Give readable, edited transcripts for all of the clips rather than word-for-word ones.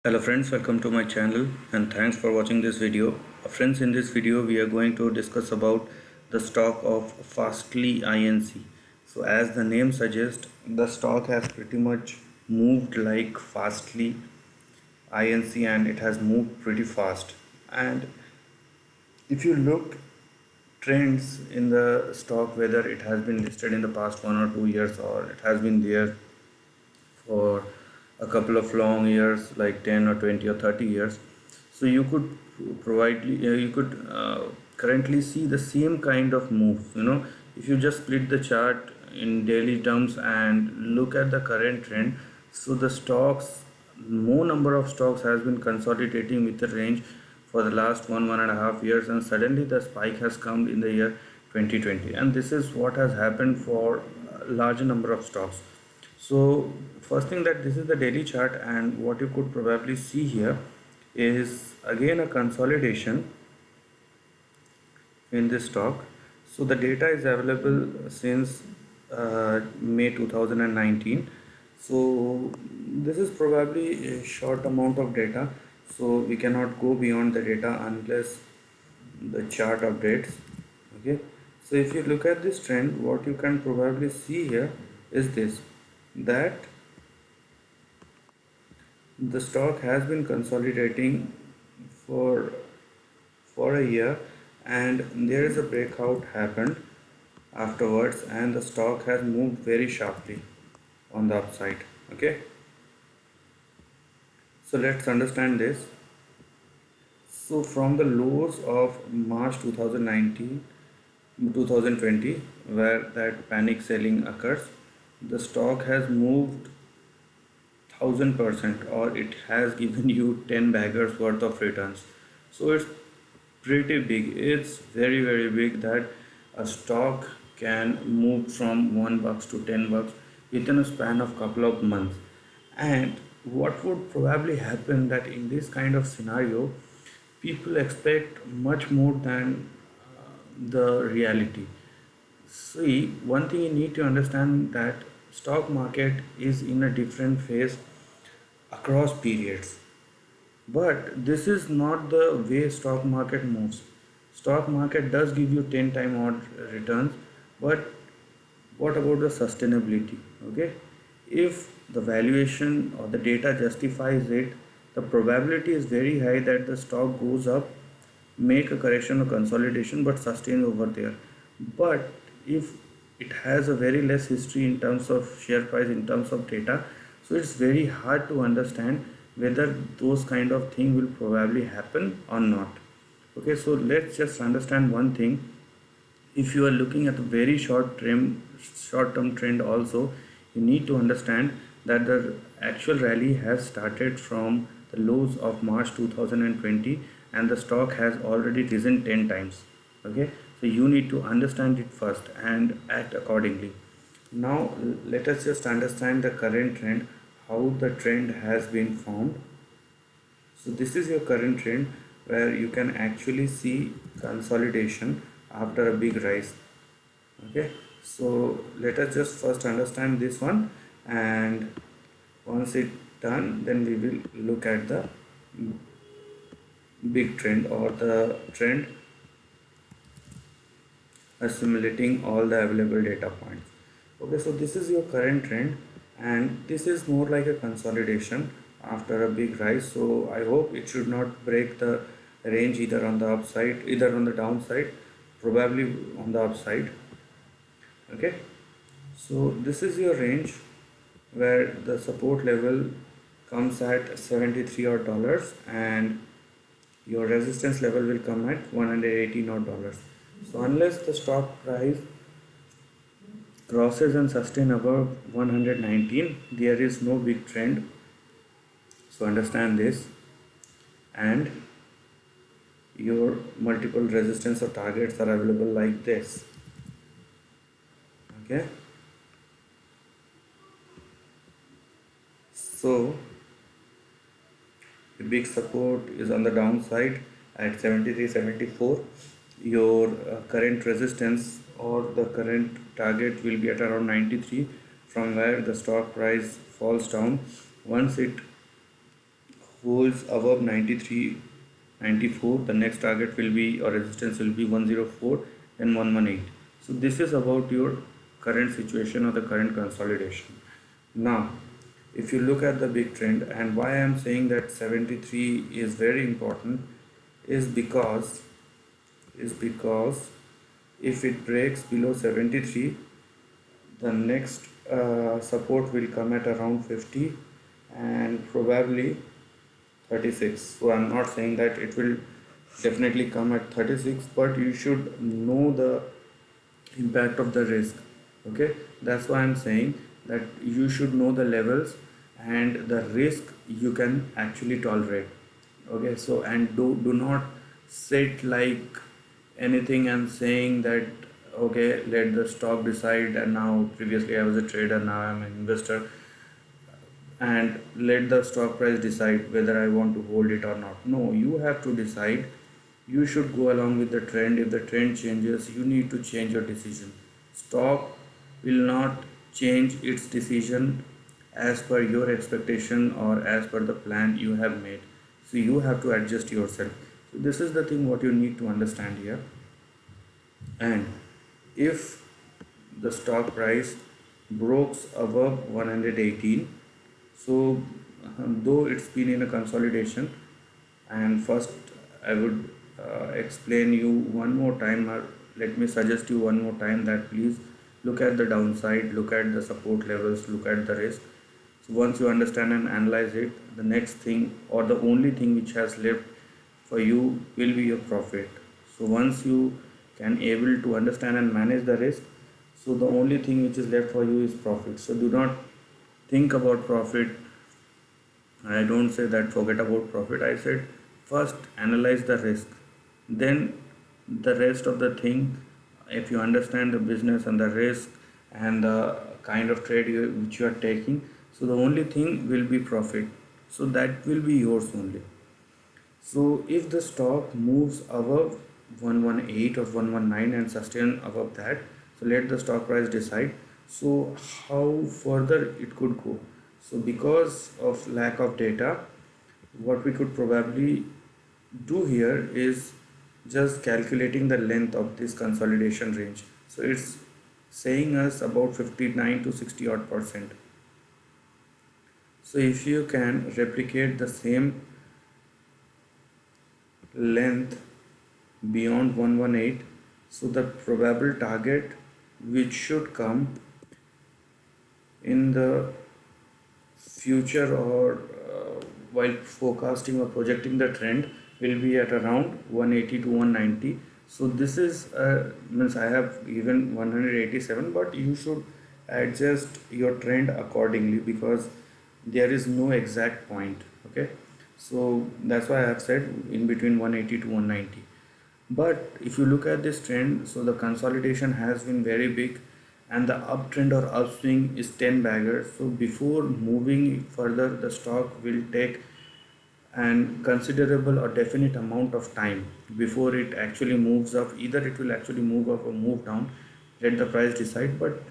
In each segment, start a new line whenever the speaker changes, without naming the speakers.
Hello friends, welcome to my channel and thanks for watching this video. Friends, in this video we are going to discuss about the stock of Fastly Inc. So as the name suggests, the stock has pretty much moved like Fastly Inc. and it has moved pretty fast. And if you look trends in the stock, whether it has been listed in the past 1 or 2 years or it has been there for a couple of long years like 10 or 20 or 30 years, so you could currently see the same kind of move. If you just split the chart in daily terms and look at the current trend, so the stocks, more number of stocks has been consolidating with the range for the last 1.5 years, and suddenly the spike has come in the year 2020, and this is what has happened for a larger number of stocks. So first thing, that this is the daily chart, and what you could probably see here is again a consolidation in this stock. So the data is available since May 2019. So this is probably a short amount of data, so we cannot go beyond the data unless the chart updates. Okay, so if you look at this trend, what you can probably see here is this, that the stock has been consolidating for a year, and there is a breakout happened afterwards, and the stock has moved very sharply on the upside. Okay, so let's understand this. So from the lows of March 2019 2020, where that panic selling occurs, the stock has moved 1000%, or it has given you 10 baggers worth of returns. So it's pretty big. It's very big that a stock can move from $1 to $10 within a span of couple of months. And what would probably happen, that in this kind of scenario people expect much more than the reality. See, one thing you need to understand, that stock market is in a different phase across periods. But this is not the way stock market moves. Stock market does give you 10 time odd returns, but what about the sustainability? Okay, if the valuation or the data justifies it, the probability is very high that the stock goes up, make a correction or consolidation, but sustain over there. But if it has a very less history in terms of share price, in terms of data, so it's very hard to understand whether those kind of thing will probably happen or not. Okay, so let's just understand one thing. If you are looking at a very short term trend also, you need to understand that the actual rally has started from the lows of March 2020, and the stock has already risen 10 times. Okay, so you need to understand it first and act accordingly. Now let us just understand the current trend, how the trend has been formed. So this is your current trend, where you can actually see consolidation after a big rise. Okay, so let us just first understand this one, and once it done, then we will look at the big trend, or the trend assimilating all the available data points. Okay, so this is your current trend, and this is more like a consolidation after a big rise. So I hope it should not break the range either on the upside, either on the downside, probably on the upside. Okay, so this is your range, where the support level comes at 73 odd dollars, and your resistance level will come at 118 odd dollars. So unless the stock price crosses and sustain above 119, there is no big trend. So understand this, and your multiple resistance or targets are available like this. Okay, so the big support is on the downside at 73.74. Your current resistance or the current target will be at around 93, from where the stock price falls down. Once it holds above 93.94, the next target will be, or resistance will be 104, then 118. So this is about your current situation or the current consolidation. Now, if you look at the big trend, and why I am saying that 73 is very important is because if it breaks below 73, the next support will come at around 50 and probably 36. So I'm not saying that it will definitely come at 36, but you should know the impact of the risk. Okay, that's why I'm saying that you should know the levels and the risk you can actually tolerate. Okay, so and do not sit like anything and saying that okay, let the stock decide, and now previously I was a trader, now I'm an investor, and let the stock price decide whether I want to hold it or not. No, you have to decide. You should go along with the trend. If the trend changes, you need to change your decision. Stock will not change its decision as per your expectation or as per the plan you have made. So you have to adjust yourself. So this is the thing what you need to understand here. And if the stock price broke above 118, so though it's been in a consolidation, and first I would explain you one more time, or let me suggest you one more time that please look at the downside, look at the support levels, look at the risk. So once you understand and analyze it, the next thing or the only thing which has left for you will be your profit. So once you can able to understand and manage the risk, so the only thing which is left for you is profit. So do not think about profit. I don't say that forget about profit. I said first analyze the risk, then the rest of the thing. If you understand the business and the risk and the kind of trade which you are taking, so the only thing will be profit. So that will be yours only. So if the stock moves above 118 or 119 and sustain above that, so let the stock price decide. So how further it could go. So because of lack of data, what we could probably do here is just calculating the length of this consolidation range. So it's saying us about 59 to 60 odd percent. So if you can replicate the same length beyond 118, so the probable target which should come in the future or while forecasting or projecting the trend will be at around 180 to 190. So this is means I have given 187, but you should adjust your trend accordingly because there is no exact point. Okay, so that's why I have said in between 180 to 190. But if you look at this trend, so the consolidation has been very big and the uptrend or upswing is 10 baggers. So before moving further, the stock will take an considerable or definite amount of time before it actually moves up. Either it will actually move up or move down, let the price decide, but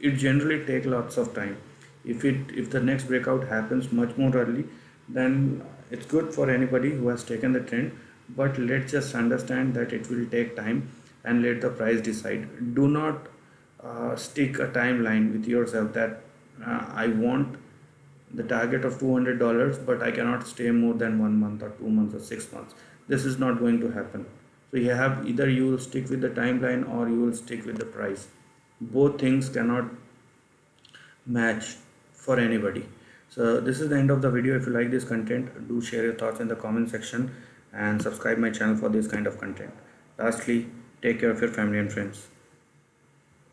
it generally take lots of time. If the next breakout happens much more early, then it's good for anybody who has taken the trend, but let's just understand that it will take time and let the price decide. Do not stick a timeline with yourself that I want the target of $200, but I cannot stay more than 1 month or 2 months or 6 months. This is not going to happen. So you have either you will stick with the timeline or you will stick with the price. Both things cannot match for anybody. So this is the end of the video. If you like this content, do share your thoughts in the comment section and subscribe my channel for this kind of content. Lastly, take care of your family and friends.